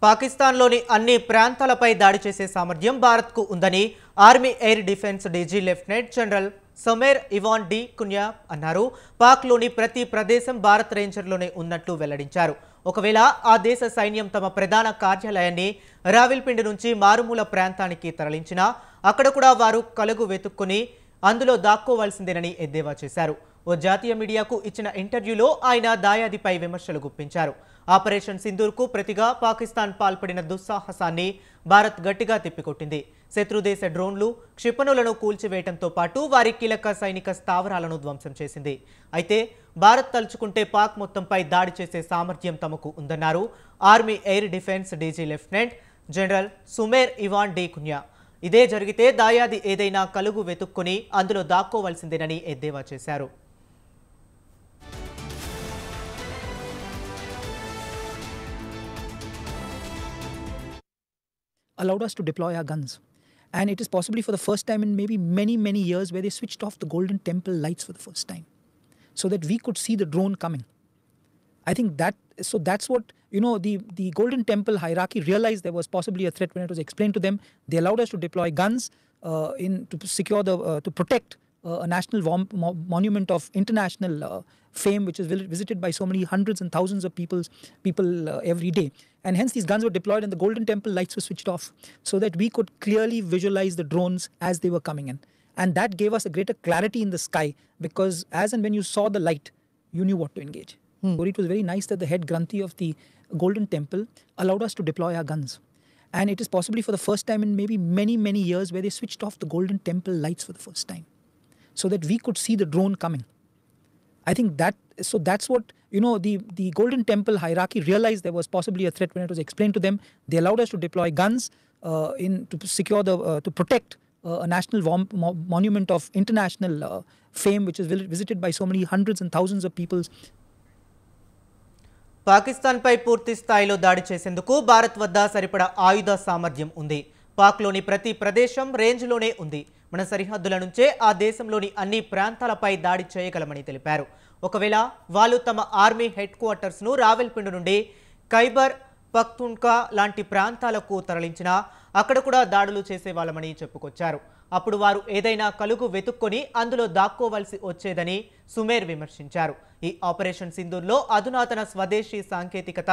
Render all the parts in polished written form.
పాకిస్తాన్లోని అన్ని ప్రాంతాలపై దాడి చేసే సామర్థ్యం భారత్కు ఉందని army air defence DG Lieutenant General Sumer Ivan D'Cunha అన్నారు. పాక్లోని ప్రతి ప్రదేశం భారత్ రేంజర్లోనే ఉన్నట్లు వెల్లడించారు. ఒకవేళ ఆ దేశ సైన్యం తమ ప్రధాన కార్యాలయాన్ని రావిల్పిండి నుంచి మారుమూల ప్రాంతానికి తరలించినా అక్కడ కూడా వారు కలుగు వెతుక్కుని అందులో దాక్కోవాల్సిందేనని ఎద్దేవా చేశారు. ఓ జాతీయ మీడియాకు ఇచ్చిన ఇంటర్వ్యూలో ఆయన దాయాదిపై విమర్శలు గుప్పించారు. ఆపరేషన్ సింధూర్కు ప్రతిగా పాకిస్తాన్ పాల్పడిన దుస్సాహసాన్ని భారత్ గట్టిగా తిప్పికొట్టింది. శత్రుదేశ డ్రోన్లు, క్షిపణులను కూల్చివేయడంతో పాటు వారి కీలక సైనిక స్థావరాలను ధ్వంసం చేసింది. అయితే భారత్ తలుచుకుంటే పాక్ మొత్తంపై దాడి చేసే సామర్థ్యం తమకు ఉందన్నారు army air defence DG Lieutenant General Sumer Ivan D'Cunha. ఇదే జరిగితే దాయాది ఏదైనా కలుగు వెతుక్కుని అందులో దాక్కోవాల్సిందేనని ఎద్దేవా చేశారు. allowed us to deploy our guns. And it is possibly for the first time in maybe many years where they switched off the Golden Temple lights for the first time so that we could see the drone coming. I think that's what, the Golden Temple hierarchy realized there was possibly a threat when it was explained to them. They allowed us to deploy guns to secure to protect a national monument of international fame, which is visited by so many hundreds and thousands of people every day. And hence these guns were deployed and the Golden Temple lights were switched off so that we could clearly visualize the drones as they were coming in. And that gave us a greater clarity in the sky because as and when you saw the light, you knew what to engage. So it was very nice that the head Granthi of the Golden Temple allowed us to deploy our guns. And it is possibly for the first time in maybe many years where they switched off the Golden Temple lights for the first time so that we could see the drone coming. I think that's what, the Golden Temple hierarchy realized there was possibly a threat when it was explained to them. They allowed us to deploy guns to secure to protect a national monument of international fame, which is visited by so many hundreds and thousands of people. పాకిస్తాన్పై పూర్తి స్థాయిలో దాడి చేసేందుకు భారత్ వద్ద సరిపడా ఆయుధ సామర్థ్యం ఉంది. పాక్లోని ప్రతి ప్రదేశం రేంజ్లోనే ఉంది. మన సరిహద్దుల నుంచే ఆ దేశంలోని అన్ని ప్రాంతాలపై దాడి చేయగలమని తెలిపారు. ఒకవేళ వాళ్ళు తమ ఆర్మీ హెడ్ క్వార్టర్స్ను రావెల్పిండి నుండి ఖైబర్ పఖ్తూన్ఖా లాంటి ప్రాంతాలకు తరలించినా అక్కడ కూడా దాడులు చేసేవాళ్ళమని చెప్పుకొచ్చారు. అప్పుడు వారు ఏదైనా కలుగు వెతుక్కొని అందులో దాక్కోవలసి వచ్చేదని సుమేర్ విమర్శించారు. ఈ ఆపరేషన్ సింధూర్లో అధునాతన స్వదేశీ సాంకేతికత,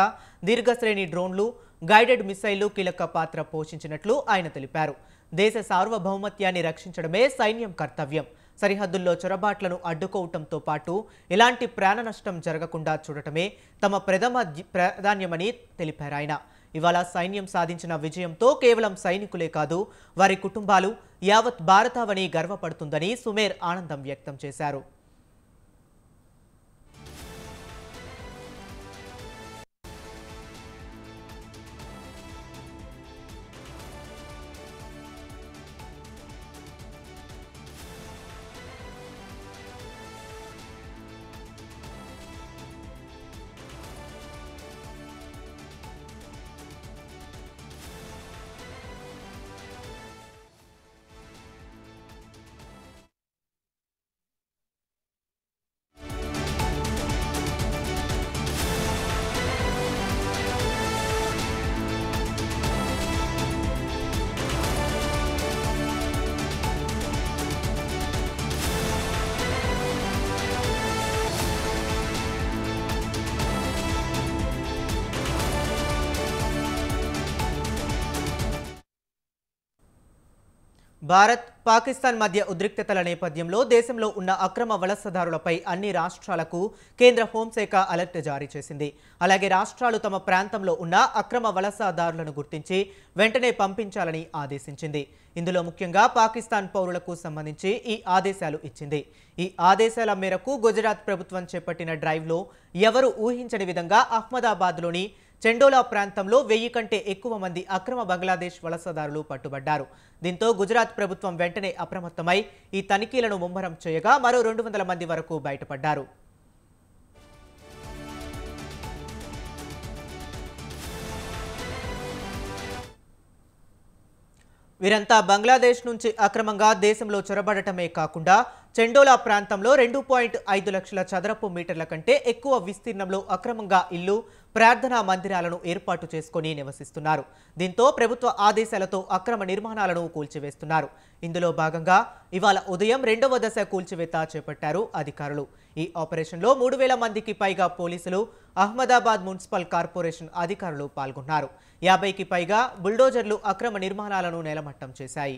దీర్ఘశ్రేణి డ్రోన్లు, గైడెడ్ మిసైళ్లు కీలక పాత్ర పోషించినట్లు ఆయన తెలిపారు. దేశ సార్వభౌమత్యాన్ని రక్షించడమే సైన్యం కర్తవ్యం. సరిహద్దుల్లో చొరబాట్లను అడ్డుకోవటంతో పాటు ఎలాంటి ప్రాణ నష్టం జరగకుండా చూడటమే తమ ప్రాధాన్యమని తెలిపారు ఆయన. ఇవాళ సైన్యం సాధించిన విజయంతో కేవలం సైనికులే కాదు, వారి కుటుంబాలు, యావత్ భారతావని గర్వపడుతుందని సుమేర్ ఆనందం వ్యక్తం చేశారు. భారత్, పాకిస్తాన్ మధ్య ఉద్రిక్తతల నేపథ్యంలో దేశంలో ఉన్న అక్రమ వలసదారులపై అన్ని రాష్ట్రాలకు కేంద్ర హోంశాఖ అలర్ట్ జారీ చేసింది. అలాగే రాష్ట్రాలు తమ ప్రాంతంలో ఉన్న అక్రమ వలసదారులను గుర్తించి వెంటనే పంపించాలని ఆదేశించింది. ఇందులో ముఖ్యంగా పాకిస్తాన్ పౌరులకు సంబంధించి ఈ ఆదేశాలు ఇచ్చింది. ఈ ఆదేశాల మేరకు గుజరాత్ ప్రభుత్వం చేపట్టిన డ్రైవ్లో ఎవరు ఊహించని విధంగా అహ్మదాబాద్లోని చెండోలా ప్రాంతంలో 1000 కంటే ఎక్కువ మంది అక్రమ బంగ్లాదేశ్ వలసదారులు పట్టుబడ్డారు. దీంతో గుజరాత్ ప్రభుత్వం వెంటనే అప్రమత్తమై ఈ తనిఖీలను ముమ్మరం చేయగా మరో 200 మంది వరకు బయటపడ్డారు. వీరంతా బంగ్లాదేశ్ నుంచి అక్రమంగా దేశంలో చొరబడటమే కాకుండా చెండోలా ప్రాంతంలో 2.5 లక్షల చదరపు మీటర్ల కంటే ఎక్కువ విస్తీర్ణంలో అక్రమంగా ఇల్లు, ప్రార్థనా మందిరాలను ఏర్పాటు చేసుకుని నివసిస్తున్నారు. దీంతో ప్రభుత్వ ఆదేశాలతో అక్రమ నిర్మాణాలను కూల్చివేస్తున్నారు. ఇందులో భాగంగా ఇవాళ ఉదయం 2వ దశ కూల్చివేత చేపట్టారు అధికారులు. ఈ ఆపరేషన్లో 3000 మందికి పైగా పోలీసులు, అహ్మదాబాద్ మున్సిపల్ కార్పొరేషన్ అధికారులు పాల్గొన్నారు. 50కి పైగా బుల్డోజర్లు అక్రమ నిర్మాణాలను నేలమట్టం చేశాయి.